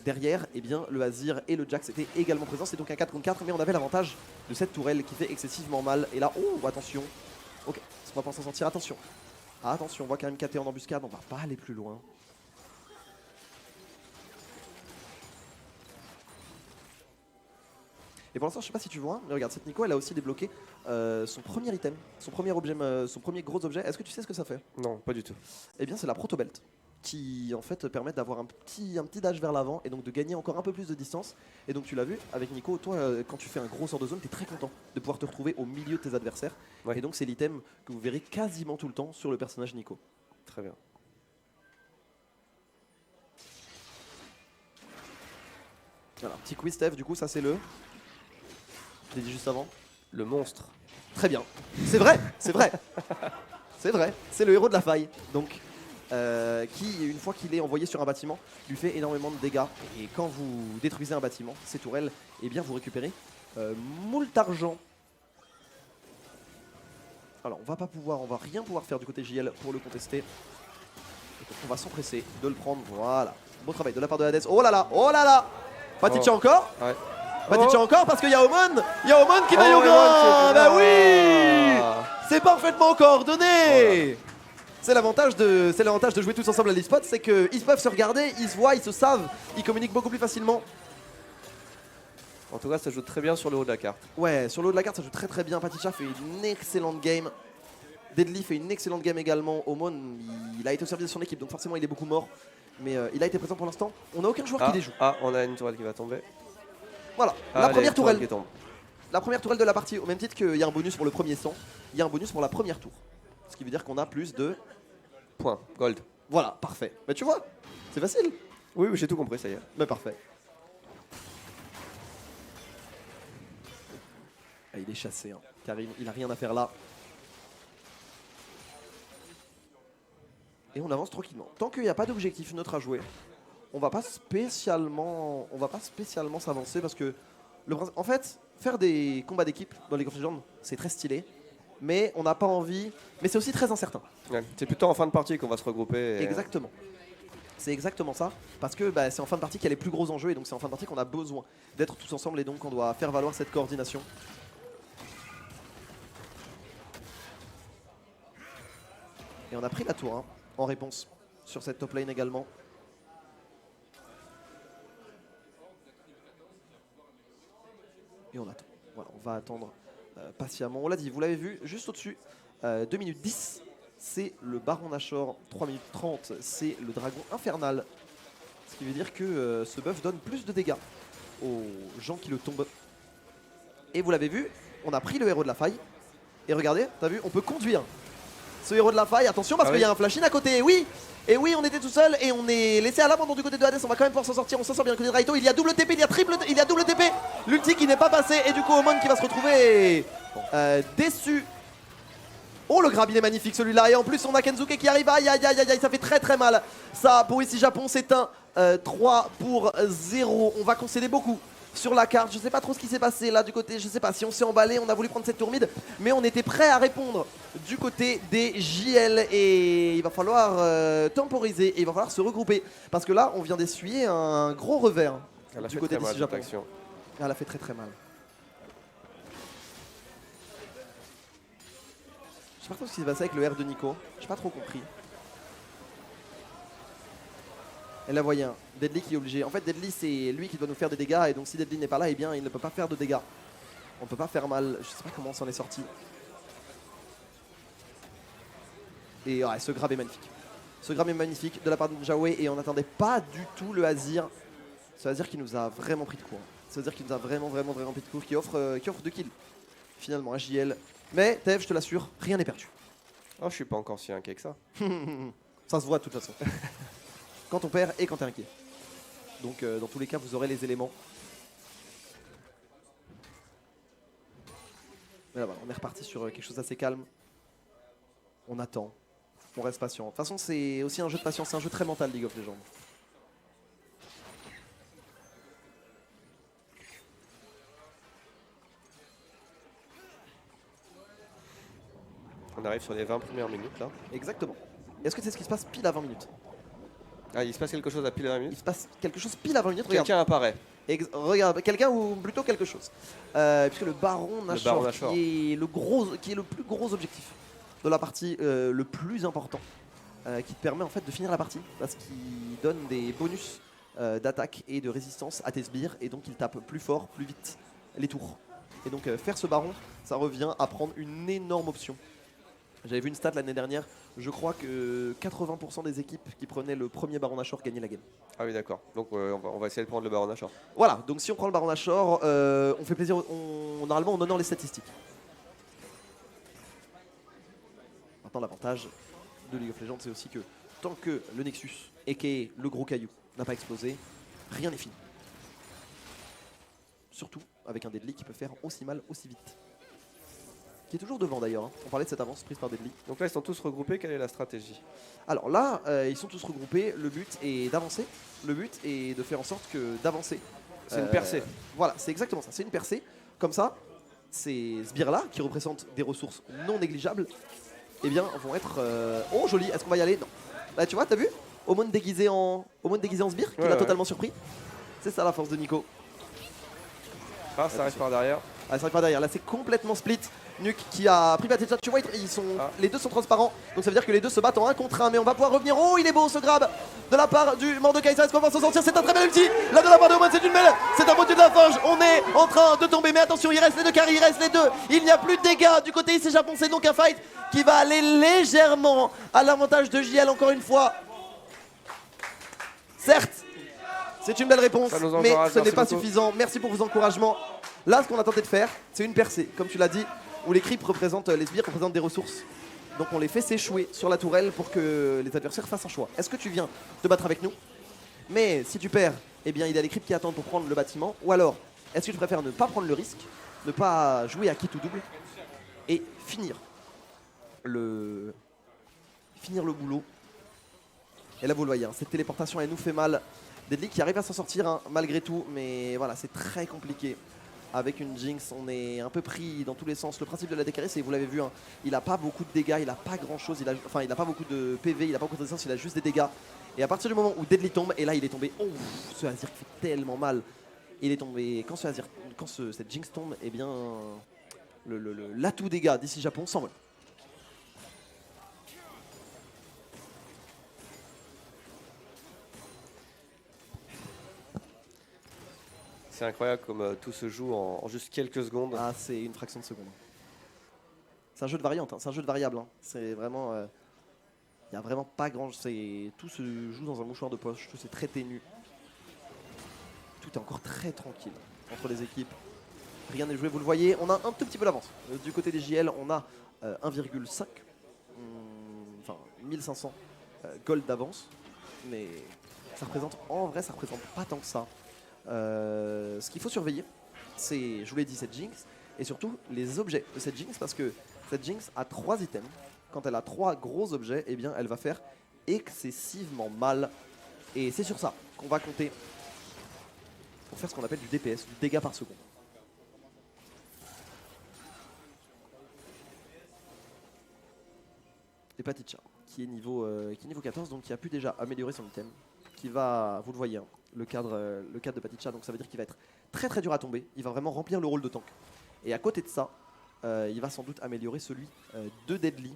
derrière, eh bien, le Azir et le Jax étaient également présents. C'est donc un 4 contre 4, mais on avait l'avantage de cette tourelle qui fait excessivement mal. Et là, oh, attention. Ok, on va pas s'en sortir. Attention. Attention, on voit quand même KT en embuscade. On va pas aller plus loin. Et pour l'instant, je sais pas si tu vois, mais regarde, cette Nico, elle a aussi débloqué son premier item, son premier objet, son premier gros objet. Est-ce que tu sais ce que ça fait? Non, pas du tout. Eh bien, c'est la protobelt, qui en fait permet d'avoir un petit dash vers l'avant et donc de gagner encore un peu plus de distance. Et donc tu l'as vu avec Nico, toi quand tu fais un gros sort de zone, tu es très content de pouvoir te retrouver au milieu de tes adversaires. Ouais. Et donc c'est l'item que vous verrez quasiment tout le temps sur le personnage Nico. Très bien. Alors petit quiz Steph, du coup ça c'est le... Je l'ai dit juste avant. Le monstre. Très bien. C'est vrai, c'est vrai. C'est vrai, c'est le héros de la faille. Donc qui, une fois qu'il est envoyé sur un bâtiment, lui fait énormément de dégâts. Et quand vous détruisez un bâtiment, ces tourelles, eh bien vous récupérez moult argent. Alors on va rien pouvoir faire du côté JL pour le contester. Et donc on va s'empresser de le prendre. Voilà. Beau travail de la part de Hades. Oh là là, oh là là. Patitia encore. Ouais. Patitia encore parce qu'il y a Omon. Il y a Omon qui veille au grain. Bah oui. C'est parfaitement coordonné. Voilà. C'est l'avantage de jouer tous ensemble à l'e-spot, c'est qu'ils peuvent se regarder, ils se voient, ils se savent, ils communiquent beaucoup plus facilement. En tout cas, ça joue très bien sur le haut de la carte. Ouais, sur le haut de la carte, ça joue très très bien. Paticha fait une excellente game. Deadly fait une excellente game également. Omon, il a été au service de son équipe, donc forcément il est beaucoup mort. Mais il a été présent pour l'instant. On n'a aucun joueur qui les joue. Ah, on a une tourelle qui va tomber. Voilà, Ah, la première tourelle tourelle. qui tombe. La première tourelle de la partie, au même titre qu'il y a un bonus pour le premier 100, il y a un bonus pour la première tour. Ce qui veut dire qu'on a plus de... Point, gold. Voilà, parfait. Mais tu vois, c'est facile. Oui, j'ai tout compris, ça y est. Mais parfait. Ah, il est chassé, hein. Karim, il a rien à faire là. Et on avance tranquillement. Tant qu'il n'y a pas d'objectif neutre à jouer, on va pas spécialement s'avancer parce que en fait, faire des combats d'équipe dans League of Legends, c'est très stylé, mais on n'a pas envie. Mais c'est aussi très incertain. Ouais, c'est plutôt en fin de partie qu'on va se regrouper. Exactement. C'est exactement ça, parce que bah, c'est en fin de partie qu'il y a les plus gros enjeux et donc c'est en fin de partie qu'on a besoin d'être tous ensemble et donc on doit faire valoir cette coordination. Et on a pris la tour hein, en réponse sur cette top lane également. Et on attend. Voilà, on va attendre patiemment. On l'a dit, vous l'avez vu, juste au-dessus, 2 minutes 10, c'est le Baron Nashor. 3 minutes 30, c'est le Dragon Infernal. Ce qui veut dire que ce buff donne plus de dégâts aux gens qui le tombent. Et vous l'avez vu, on a pris le héros de la faille. Et regardez, t'as vu, on peut conduire ce héros de la faille. Attention parce qu'il y a un flash-in à côté. Oui, et oui, on était tout seul et on est laissé à l'abandon du côté de Hades. On va quand même pouvoir s'en sortir. On s'en sort bien du côté de Raito. Il y a double TP, il y a double TP. L'ulti qui n'est pas passé et du coup Omon qui va se retrouver déçu. Oh, le grab il est magnifique celui-là. Et en plus on a Kensuke qui arrive. Aïe aïe aïe aïe, ça fait très très mal. Ça pour ici Japon c'est un 3-0. On va concéder beaucoup sur la carte. Je sais pas trop ce qui s'est passé là du côté. Je sais pas si on s'est emballé. On a voulu prendre cette tour mid, mais on était prêt à répondre du côté des JL. Et il va falloir temporiser et il va falloir se regrouper parce que là on vient d'essuyer un gros revers du côté d'ici Japon. Elle a fait très très mal. Je sais pas trop ce qui s'est passé avec le R de Nico. J'ai pas trop compris. Et là, voyez, Deadly qui est obligé. En fait, Deadly, c'est lui qui doit nous faire des dégâts. Et donc, si Deadly n'est pas là, eh bien, il ne peut pas faire de dégâts. On peut pas faire mal. Je sais pas comment on s'en est sorti. Et ouais, ce grab est magnifique. Ce grab est magnifique de la part de Jaoué. Et on n'attendait pas du tout le Azir. Ce Azir qui nous a vraiment pris de court. Ce Azir qui nous a vraiment pris de court. Qui offre 2 kills. Finalement, à JL. Mais, Tev, je te l'assure, rien n'est perdu. Oh, je suis pas encore si inquiet que ça. Ça se voit de toute façon. Quand on perd et quand t'es inquiet. Donc dans tous les cas vous aurez les éléments. Mais là voilà, on est reparti sur quelque chose d'assez calme. On attend, on reste patient. De toute façon c'est aussi un jeu de patience, c'est un jeu très mental League of Legends. On arrive sur les 20 premières minutes là. Exactement. Est-ce que c'est ce qui se passe pile à 20 minutes? Ah, il se passe quelque chose à pile à 20 minutes. Il se passe quelque chose pile à 20 minutes. Quelqu'un apparaît. Regarde, quelqu'un ou plutôt quelque chose. Puisque le Baron Nashor, qui est le plus gros objectif de la partie, le plus important, qui te permet en fait de finir la partie, parce qu'il donne des bonus d'attaque et de résistance à tes sbires, et donc il tape plus fort, plus vite les tours. Et donc faire ce Baron, ça revient à prendre une énorme option. J'avais vu une stat l'année dernière, je crois que 80% des équipes qui prenaient le premier Baron Nashor gagnaient la game. Ah oui d'accord, donc on va essayer de prendre le Baron Nashor. Voilà, donc si on prend le Baron Nashor, on fait plaisir, normalement on honore les statistiques. Maintenant l'avantage de League of Legends c'est aussi que tant que le Nexus, aka le gros caillou, n'a pas explosé, rien n'est fini. Surtout avec un Deadly qui peut faire aussi mal aussi vite. Qui est toujours devant d'ailleurs, hein. On parlait de cette avance prise par Deadly. Donc là ils sont tous regroupés, quelle est la stratégie? Alors là, ils sont tous regroupés, le but est d'avancer, le but est de faire en sorte que d'avancer. C'est une percée. Voilà, c'est exactement ça, c'est une percée. Comme ça, ces sbires-là, qui représentent des ressources non négligeables, eh bien vont être... Oh joli, est-ce qu'on va y aller? Non. Là tu vois, t'as vu Omon déguisé en sbire, qui l'a totalement surpris. C'est ça la force de Nico. Ah, ça arrive par derrière. Ah, c'est vrai que par derrière, là c'est complètement split. Nuke qui a pris Paticha, tu vois, les deux sont transparents, donc ça veut dire que les deux se battent en 1 contre 1, mais on va pouvoir revenir. Oh, il est beau ce grab de la part du Mordekaiser, est-ce qu'on va s'en sortir? C'est un très bel ulti, là de la part de Oman, c'est une belle, c'est un beau dieu de la forge, on est en train de tomber, mais attention, il reste les deux carries, il reste les deux, il n'y a plus de dégâts du côté ici Japon, c'est donc un fight qui va aller légèrement à l'avantage de JL encore une fois. Certes, c'est une belle réponse, mais ce n'est pas suffisant. Merci pour vos encouragements. Là, ce qu'on a tenté de faire, c'est une percée, comme tu l'as dit, où les creeps représentent, les sbires représentent des ressources. Donc on les fait s'échouer sur la tourelle pour que les adversaires fassent un choix. Est-ce que tu viens te battre avec nous? Mais si tu perds, eh bien il y a les creeps qui attendent pour prendre le bâtiment. Ou alors, est-ce que tu préfères ne pas prendre le risque, ne pas jouer à quitte ou double, et finir le boulot? Et là vous le voyez, hein, cette téléportation elle nous fait mal. Deadly qui arrive à s'en sortir hein, malgré tout, mais voilà, c'est très compliqué. Avec une Jinx, on est un peu pris dans tous les sens. Le principe de la DKR, c'est, vous l'avez vu, hein, il a pas beaucoup de dégâts, il a pas grand chose, il a pas beaucoup de PV, il a pas beaucoup de résistance, il a juste des dégâts. Et à partir du moment où Deadly tombe, et là il est tombé, oh, ce Azir qui fait tellement mal. Il est tombé, quand cette Jinx tombe, eh bien, l'atout dégâts d'ici Japon s'envole. C'est incroyable comme tout se joue en juste quelques secondes. Ah, c'est une fraction de seconde. C'est un jeu de variante, hein. C'est un jeu de variables. Hein. C'est vraiment... Il n'y a vraiment pas grand... Tout se joue dans un mouchoir de poche, tout c'est très ténu. Tout est encore très tranquille entre les équipes. Rien n'est joué, vous le voyez. On a un tout petit peu d'avance. Du côté des JL, on a 1,5. Enfin, 1500 gold d'avance. Mais ça représente... En vrai, ça représente pas tant que ça. Ce qu'il faut surveiller, c'est, je vous l'ai dit, cette Jinx, et surtout les objets de cette Jinx, parce que cette Jinx a 3 items. Quand elle a 3 gros objets, eh bien, elle va faire excessivement mal. Et c'est sur ça qu'on va compter pour faire ce qu'on appelle du DPS, du dégât par seconde. Et Paticha, qui est niveau 14, donc qui a pu déjà améliorer son item, qui va, vous le voyez, hein, le cadre de Paticha, donc ça veut dire qu'il va être très très dur à tomber, il va vraiment remplir le rôle de tank. Et à côté de ça, il va sans doute améliorer celui de Deadly,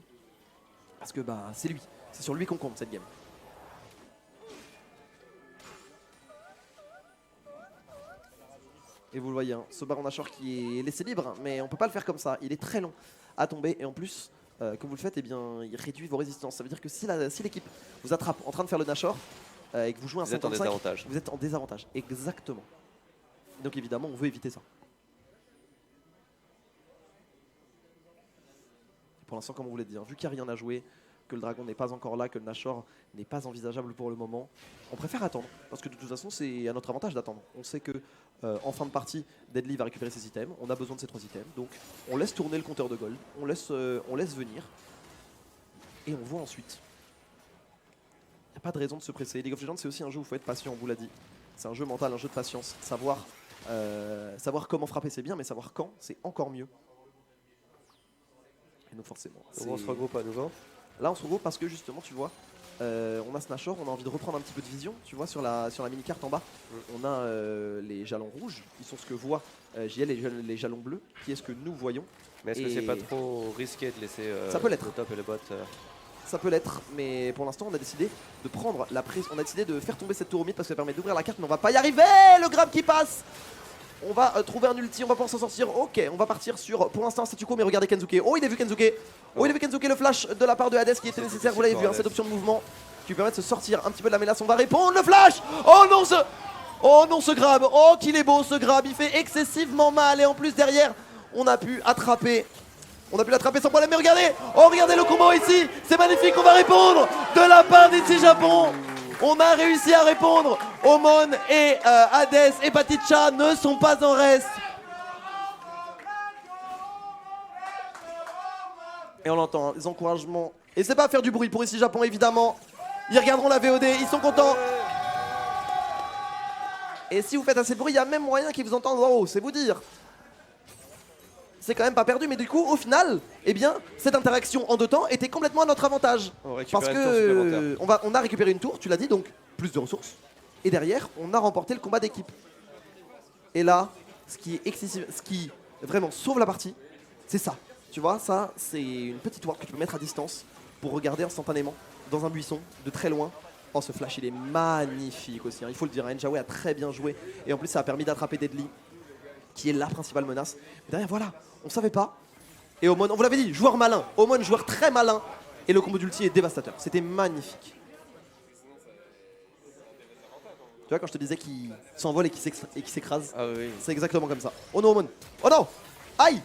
parce que bah, c'est lui, c'est sur lui qu'on compte cette game. Et vous le voyez, hein, ce Baron Nashor qui est laissé libre, mais on peut pas le faire comme ça, il est très long à tomber, et en plus, comme vous le faites, eh bien, il réduit vos résistances. Ça veut dire que si l'équipe vous attrape en train de faire le Nashor, et que vous jouez un 55, vous êtes en désavantage. Exactement. Donc évidemment, on veut éviter ça. Et pour l'instant, comme on vous l'a dit, hein, vu qu'il n'y a rien à jouer, que le dragon n'est pas encore là, que le Nashor n'est pas envisageable pour le moment, on préfère attendre. Parce que de toute façon, c'est à notre avantage d'attendre. On sait que en fin de partie, Deadly va récupérer ses items. On a besoin de ces 3 items. Donc on laisse tourner le compteur de gold. On laisse venir. Et on voit ensuite. Il n'y a pas de raison de se presser. League of Legends, c'est aussi un jeu où il faut être patient, on vous l'a dit. C'est un jeu mental, un jeu de patience. Savoir comment frapper, c'est bien, mais savoir quand, c'est encore mieux. Et donc forcément. On se regroupe à nouveau. Là, on se regroupe parce que justement, tu vois, on a ce Nashor, on a envie de reprendre un petit peu de vision. Tu vois, sur la mini-carte en bas, on a les jalons rouges, qui sont ce que voit JL, et les jalons bleus, qui est ce que nous voyons. Mais est-ce que c'est pas trop risqué de laisser ça peut l'être. le top et le bot Ça peut l'être, mais pour l'instant on a décidé de prendre la prise, on a décidé de faire tomber cette tour au mid parce que ça permet d'ouvrir la carte, mais on va pas y arriver. Le grab qui passe. On va trouver un ulti, on va pouvoir s'en sortir. Ok, on va partir sur, pour l'instant, statu quo, mais regardez Kensuke. Oh, il a vu Kensuke. Oh, il a vu Kensuke, le flash de la part de Hades qui était nécessaire, vous l'avez vu, hein, cette option de mouvement qui permet de se sortir un petit peu de la menace. On va répondre, le flash. Oh non, ce grab. Oh, qu'il est beau ce grab, il fait excessivement mal. Et en plus derrière, on a pu attraper. On a pu l'attraper sans problème, mais regardez. Oh, regardez le combo ici. C'est magnifique, on va répondre de la part d'ici Japon. On a réussi à répondre. Omon et Hades et Paticha ne sont pas en reste. Et on l'entend, hein, les encouragements. Et c'est pas faire du bruit pour ici Japon, évidemment. Ils regarderont la VOD, ils sont contents. Et si vous faites assez de bruit, il y a même moyen qu'ils vous entendent en haut, c'est vous dire. C'est quand même pas perdu, mais du coup, au final, eh bien, cette interaction en 2 temps était complètement à notre avantage. Parce que on a récupéré une tour, tu l'as dit, donc plus de ressources. Et derrière, on a remporté le combat d'équipe. Et là, ce qui vraiment sauve la partie, c'est ça. Tu vois, ça, c'est une petite ward que tu peux mettre à distance pour regarder instantanément dans un buisson de très loin. Oh, ce flash, il est magnifique aussi, hein, il faut le dire. Njawé a très bien joué et en plus, ça a permis d'attraper Deadly, qui est la principale menace. Mais derrière, voilà, on savait pas. Et Omon, on vous l'avait dit, joueur malin. Omon, joueur très malin. Et le combo d'ulti est dévastateur. C'était magnifique. Tu vois, quand je te disais qu'il s'envole et qu'il s'écrase, Ah oui. c'est exactement comme ça. Oh non, Omon. Oh non. Aïe.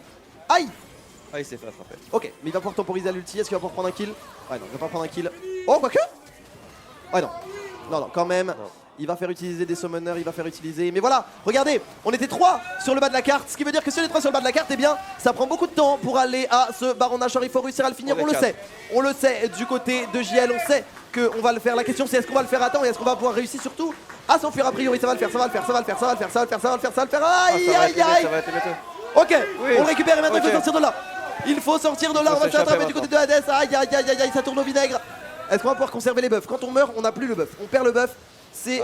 Aïe. Ah, il s'est fait attraper. Ok, mais il va pouvoir temporiser à l'ulti. Est-ce qu'il va pouvoir prendre un kill? Ouais, non, il va pas prendre un kill. Oh, quoique. Ouais, non. Non, non, quand même. Non. Il va faire utiliser des summoners, il va faire utiliser... Mais voilà, regardez, on était 3 sur le bas de la carte. Ce qui veut dire que si on est 3 sur le bas de la carte, eh bien, ça prend beaucoup de temps pour aller à ce Baron Nashor. Il faut réussir à le finir, on le sait. On le sait du côté de JL, on sait qu'on va le faire. La question c'est est-ce qu'on va le faire à temps et est-ce qu'on va pouvoir réussir surtout à s'enfuir? A priori, ça va le faire, ça va le faire, ça va le faire, ça va le faire, ça va le faire, ça va le faire, ça va le faire. Aïe, aïe, aïe. Ça va être bientôt. Ok, Oui. on le récupère et maintenant il Ok. faut sortir de là. Il faut sortir de là, on va se faire attraper du côté de Hades. Aïe, aïe, aïe, aïe, aïe, ça tourne au vinaigre. Est-ce qu'on va pouvoir conserver les buffs? Quand on meurt, on n'a plus le buff. On perd le buff. C'est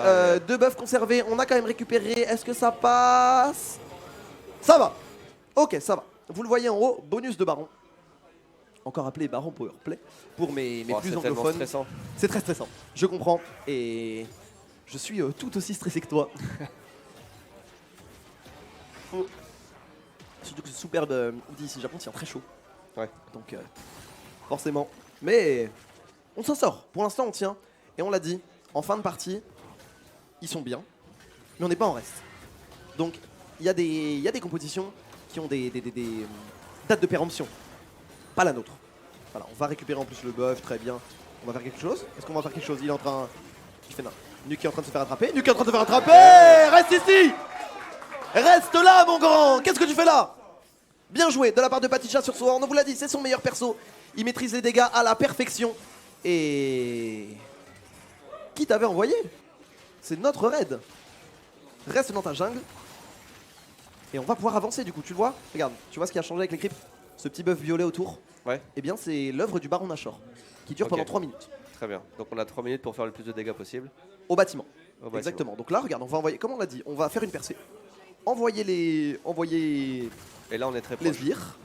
2 buffs conservés. On a quand même récupéré. Est-ce que ça passe? Ça va. Ok, ça va. Vous le voyez en haut, bonus de Baron. Encore appelé Baron Powerplay pour mes Oh, plus c'est tellement anglophones. stressant. C'est très stressant. Je comprends. Et je suis tout aussi stressé que toi. Surtout que ce superbe outil ici Japon tient très chaud. Ouais. Donc forcément. Mais on s'en sort. Pour l'instant on tient. Et on l'a dit, en fin de partie, ils sont bien. Mais on n'est pas en reste. Donc il y a des compositions qui ont des dates de péremption. Pas la nôtre. Voilà, on va récupérer en plus le buff, très bien. On va faire quelque chose. Est-ce qu'on va faire quelque chose? Il est en train... Il fait non. Nuke est en train de se faire attraper. Nuke est en train de se faire attraper. Reste ici. Reste là mon grand. Qu'est-ce que tu fais là? Bien joué de la part de Paticha sur Sword. On vous l'a dit, c'est son meilleur perso. Il maîtrise les dégâts à la perfection. Et... Qui t'avait envoyé? C'est notre raid. Reste dans ta jungle. Et on va pouvoir avancer du coup, tu le vois? Regarde, tu vois ce qui a changé avec les creeps? Ce petit buff violet autour. Ouais. Eh bien c'est l'œuvre du Baron Nashor. Qui dure Ok. pendant 3 minutes. Très bien. Donc on a 3 minutes pour faire le plus de dégâts possible. Au bâtiment. Au bâtiment. Exactement. Donc là, regarde, on va envoyer, comme on l'a dit, on va faire une percée. Envoyer les Et là on est très les proche. sbires.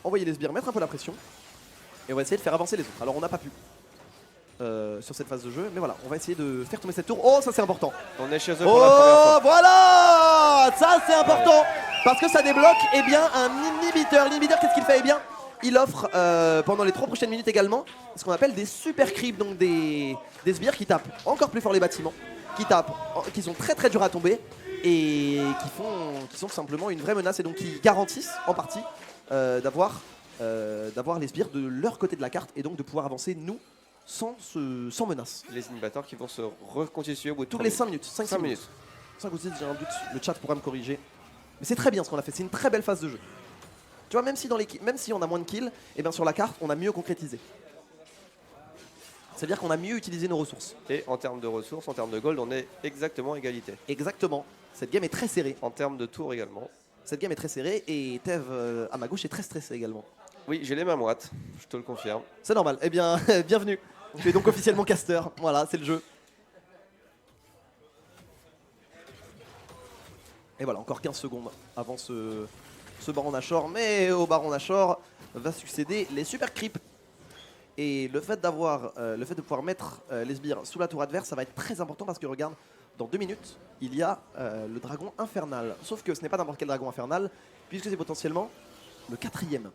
Envoyer les sbires, mettre un peu la pression. Et on va essayer de faire avancer les autres. Alors on n'a pas pu sur cette phase de jeu. Mais voilà, on va essayer de faire tomber cette tour. Oh, ça c'est important. On est chez eux pour la première Oh, fois. voilà. Ça c'est important. Parce que ça débloque eh bien, un inhibiteur. L'inhibiteur, qu'est-ce qu'il fait? Eh bien, il offre pendant les 3 prochaines minutes également ce qu'on appelle des super creeps. Donc des sbires qui tapent encore plus fort les bâtiments. Qui sont très très durs à tomber. Et qui sont tout simplement une vraie menace. Et donc qui garantissent en partie d'avoir les sbires de leur côté de la carte. Et donc de pouvoir avancer nous sans menace. Les inhibateurs qui vont se reconstituer au bout de Toutes 3 les minutes. 5 minutes. 5 5 minutes. minutes. 5 ou 6, j'ai un doute. Le chat pourra me corriger. Mais c'est très bien ce qu'on a fait. C'est une très belle phase de jeu. Tu vois, même si on a moins de kills, et bien sur la carte, on a mieux concrétisé. C'est-à-dire qu'on a mieux utilisé nos ressources. Et en termes de ressources, en termes de gold, on est exactement à égalité. Exactement. Cette game est très serrée. En termes de tours également. Cette game est très serrée et Tev à ma gauche est très stressé également. Oui, j'ai les mains moites, je te le confirme. C'est normal. Eh bien, bienvenue. Tu es donc officiellement caster. Voilà, c'est le jeu. Et voilà, encore 15 secondes avant ce Baron Nashor. Mais au Baron Nashor va succéder les super creeps. Et le fait de pouvoir mettre les sbires sous la tour adverse, ça va être très important parce que regarde, dans 2 minutes, il y a le dragon infernal. Sauf que ce n'est pas n'importe quel dragon infernal, puisque c'est potentiellement le 4e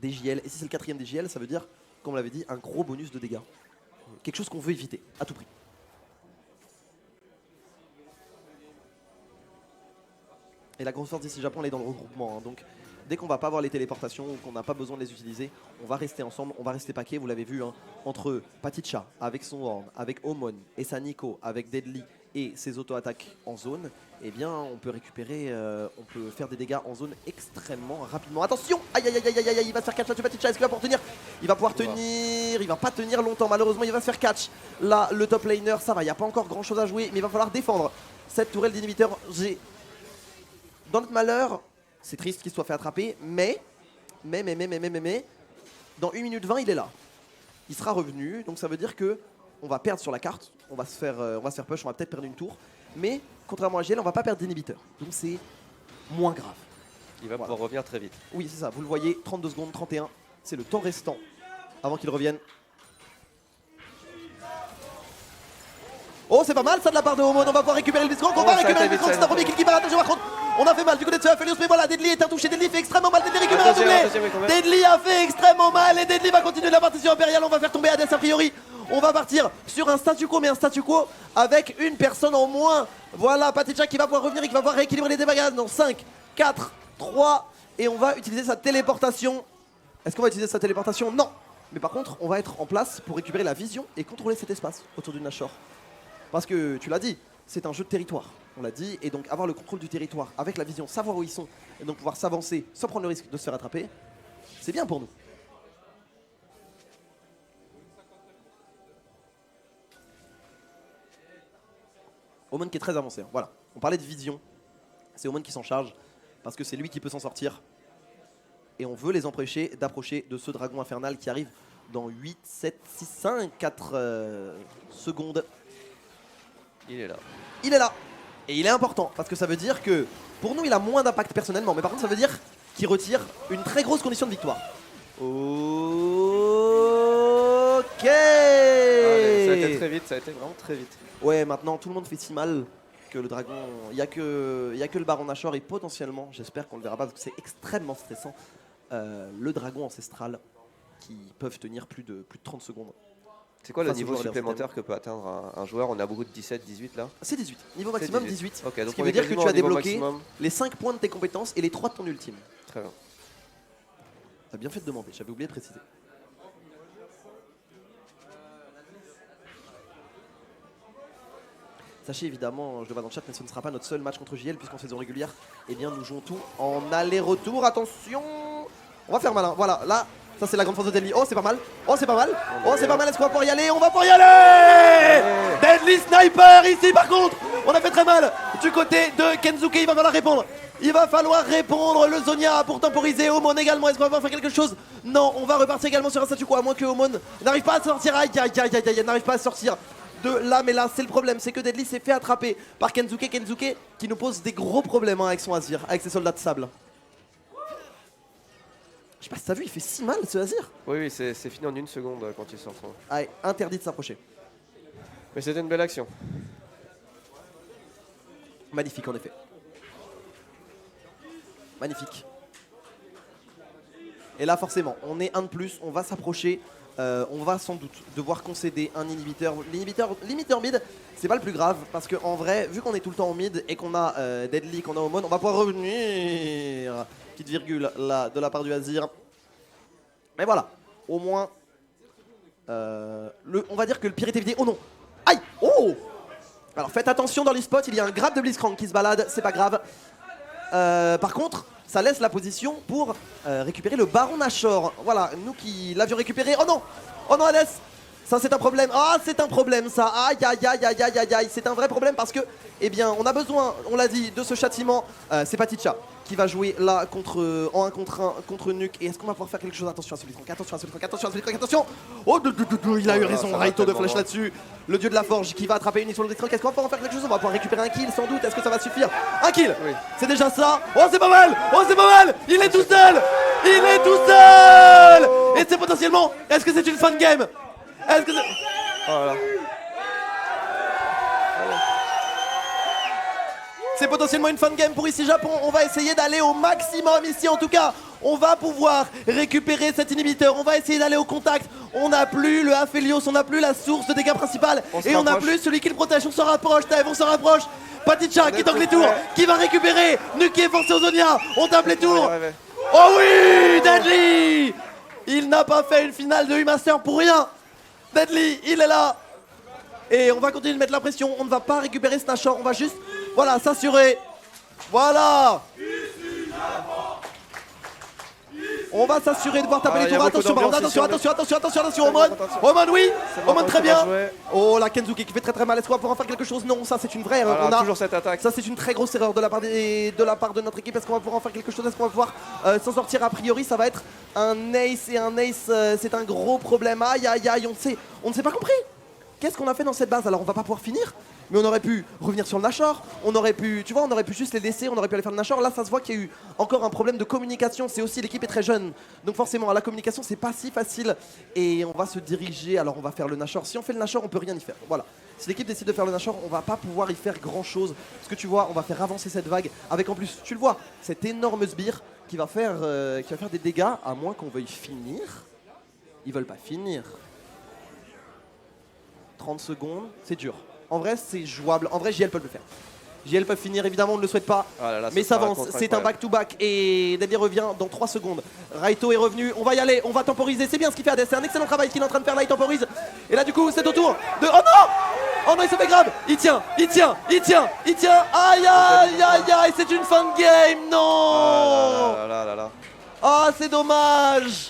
des JL. Et si c'est le 4e des JL, ça veut dire, comme on l'avait dit, un gros bonus de dégâts. Quelque chose qu'on veut éviter, à tout prix. Et la grosse force d'ici Japon, elle est dans le regroupement. Hein. Donc dès qu'on va pas avoir les téléportations ou qu'on n'a pas besoin de les utiliser, on va rester ensemble, on va rester paquet, vous l'avez vu, hein, entre Paticha avec son Horn, avec Omon et sa Nico, avec Deadly et ses auto-attaques en zone, eh bien on peut récupérer, on peut faire des dégâts en zone extrêmement rapidement. Attention, aïe aïe aïe aïe aïe, il va se faire catch là-dessus Paticha, est-ce qu'il va pouvoir tenir? Il va pouvoir tenir, il va pas tenir longtemps malheureusement, il va se faire catch. Là le top laner, ça va, il n'y a pas encore grand chose à jouer, mais il va falloir défendre cette tourelle d'inhibiteur. Dans notre malheur, c'est triste qu'il soit fait attraper, mais, dans 1 minute 20, il est là. Il sera revenu, donc ça veut dire que on va perdre sur la carte, on va se faire push, on va peut-être perdre une tour, mais contrairement à GL, on va pas perdre d'inhibiteur, donc c'est moins grave. Il va pouvoir revenir très vite. Oui, c'est ça, vous le voyez, 32 secondes, 31. C'est le temps restant avant qu'il revienne. Oh, c'est pas mal ça de la part de Omon. On va pouvoir récupérer le Blitzcrank. On va récupérer le Blitzcrank. C'est un premier kill qui va rattacher. Par contre, on a fait mal du côté de ce Aphelios. Mais voilà, Deadly est un touché. Deadly fait extrêmement mal. Deadly récupère un doublé. Deadly a fait extrêmement mal. Et Deadly va continuer la partie sur Imperial. On va faire tomber Hades a priori. On va partir sur un statu quo, mais un statu quo avec une personne en moins. Voilà, Paticha qui va pouvoir revenir et qui va pouvoir rééquilibrer les dégâts. Donc 5, 4, 3. Et on va utiliser sa téléportation. Est-ce qu'on va utiliser sa téléportation? Non. Mais par contre, on va être en place pour récupérer la vision et contrôler cet espace autour du Nashor. Parce que tu l'as dit, c'est un jeu de territoire, on l'a dit, et donc avoir le contrôle du territoire avec la vision, savoir où ils sont, et donc pouvoir s'avancer sans prendre le risque de se faire attraper, c'est bien pour nous. Omon qui est très avancé, hein. Voilà, on parlait de vision, c'est Omon qui s'en charge, parce que c'est lui qui peut s'en sortir, et on veut les empêcher d'approcher de ce dragon infernal qui arrive dans 8, 7, 6, 5, 4 secondes. Il est là. Il est là. Et il est important parce que ça veut dire que pour nous il a moins d'impact personnellement, mais par contre ça veut dire qu'il retire une très grosse condition de victoire. Ok. Allez, ça a été très vite, ça a été vraiment très vite. Ouais, maintenant tout le monde fait si mal que le dragon, il y a que le Baron Nashor et potentiellement, j'espère qu'on le verra pas parce que c'est extrêmement stressant, le dragon ancestral qui peuvent tenir plus de 30 secondes. C'est quoi le niveau supplémentaire que peut atteindre un joueur? On a beaucoup de 17, 18 là. C'est 18, niveau maximum 18. Okay, ce qui veut dire que tu as débloqué les 5 points de tes compétences et les 3 de ton ultime. Très bien. T'as bien fait de demander, j'avais oublié de préciser. Sachez évidemment, je le vois dans le chat, mais ce ne sera pas notre seul match contre JL puisqu'en saison régulière, eh bien nous jouons tout en aller-retour. Attention, on va faire malin, voilà, là. Ça c'est la grande force de Deadly. Oh c'est pas mal. Oh c'est pas mal. Oh c'est pas mal. Est-ce qu'on va pouvoir y aller? On va pouvoir y aller. Deadly Sniper ici par contre. On a fait très mal. Du côté de Kensuke, il va falloir répondre. Il va falloir répondre. Le Zonia pour temporiser. Omon également. Est-ce qu'on va pouvoir faire quelque chose? Non, on va repartir également sur un statu quo. À moins que Omon n'arrive pas à sortir. Aïe aïe aïe aïe aïe. N'arrive pas à sortir de là. Mais là c'est le problème. C'est que Deadly s'est fait attraper par Kensuke. Kensuke qui nous pose des gros problèmes hein, avec son Azir. Avec ses soldats de sable. Je sais pas si t'as vu, il fait si mal ce Azir. Oui, c'est fini en 1 seconde quand il sort. Allez, interdit de s'approcher. Mais c'était une belle action. Magnifique en effet. Magnifique. Et là forcément, on est un de plus, on va s'approcher. On va sans doute devoir concéder un inhibiteur. L'inhibiteur mid, c'est pas le plus grave parce que en vrai, vu qu'on est tout le temps en mid et qu'on a Deadly, qu'on a Omon, on va pouvoir revenir. Petite virgule là de la part du Azir. Mais voilà, au moins, on va dire que le pire est évité. Oh non, aïe, oh. Alors faites attention dans les spots, il y a un grab de Blitzcrank qui se balade, c'est pas grave. Par contre, ça laisse la position pour récupérer le Baron Nashor. Voilà, nous qui l'avions récupéré. Oh non, Hades. Ça c'est un problème. Ah c'est un problème ça. Aïe aïe aïe aïe aïe aïe aïe. C'est un vrai problème parce que, eh bien, on a besoin, on l'a dit, de ce châtiment. C'est Paticha qui va jouer là en 1 contre 1 contre Nuke. Et est-ce qu'on va pouvoir faire quelque chose? Attention à ce Blitzcrank, attention à ce Blitzcrank, attention à ce Blitzcrank, attention. Oh, il a eu raison, Raito de flash là-dessus. Le dieu de la forge qui va attraper une sur le Blitzcrank. Est-ce qu'on va pouvoir en faire quelque chose? On va pouvoir récupérer un kill sans doute. Est-ce que ça va suffire? Un kill, oui. C'est déjà ça. Oh c'est pas mal. Oh c'est pas mal. Il est tout seul. Il est tout seul. Et c'est potentiellement, est-ce que c'est une fun game? Est-ce que c'est... Voilà. C'est potentiellement une fun game pour ici Japon. On va essayer d'aller au maximum ici en tout cas. On va pouvoir récupérer cet inhibiteur. On va essayer d'aller au contact. On n'a plus le Aphelios, on n'a plus la source de dégâts principale. Et on n'a plus celui qui le protège. On se rapproche, Tev, on se rapproche. Paticha qui tank les tours, qui va récupérer. Nuke est forcé aux Zonia. On tape les tours. Oh oui, Deadly. Il n'a pas fait une finale de U-Master pour rien. Deadly, il est là. Et on va continuer de mettre la pression. On ne va pas récupérer ce Nashor. On va juste, voilà, s'assurer. Voilà. On va s'assurer de voir taper les tours. Attention, attention, Omon, oui. Omon très bien. Oh, la Kensuke qui fait très mal. Est-ce qu'on va pouvoir en faire quelque chose? Non, ça c'est une vraie erreur. On a toujours cette attaque. Ça c'est une très grosse erreur de la part de notre équipe. Est-ce qu'on va pouvoir en faire quelque chose? Est-ce qu'on va pouvoir s'en sortir? A priori, ça va être un ace. Et un ace, c'est un gros problème. Aïe, aïe, aïe, on ne s'est pas compris. Qu'est-ce qu'on a fait dans cette base? Alors on va pas pouvoir finir. mais on aurait pu revenir sur le Nashor, on aurait pu, tu vois, on aurait pu juste les laisser, on aurait pu aller faire le Nashor. Là, ça se voit qu'il y a eu encore un problème de communication. C'est aussi, l'équipe est très jeune, donc forcément, la communication, c'est pas si facile. Et on va se diriger, alors on va faire le Nashor. Si on fait le Nashor, on peut rien y faire. Voilà. Si l'équipe décide de faire le Nashor, on va pas pouvoir y faire grand chose. Parce que tu vois, on va faire avancer cette vague avec en plus, tu le vois, cet énorme sbire qui va faire des dégâts, à moins qu'on veuille finir. Ils veulent pas finir. 30 secondes, c'est dur. En vrai, c'est jouable. En vrai, JL peut le faire. JL peut finir, évidemment, on ne le souhaite pas. Ah là là, mais ça avance, c'est un back-to-back. Et Debbie revient dans 3 secondes. Raito est revenu, on va y aller, on va temporiser. C'est bien ce qu'il fait, Hades. C'est un excellent travail qu'il est en train de faire là, il temporise. Et là, du coup, c'est au tour de. Oh non! Oh non, il se fait grab. Il tient. Aïe, aïe, aïe, aïe, c'est une fin de game, non! Ah là là là là là. Ah, c'est dommage.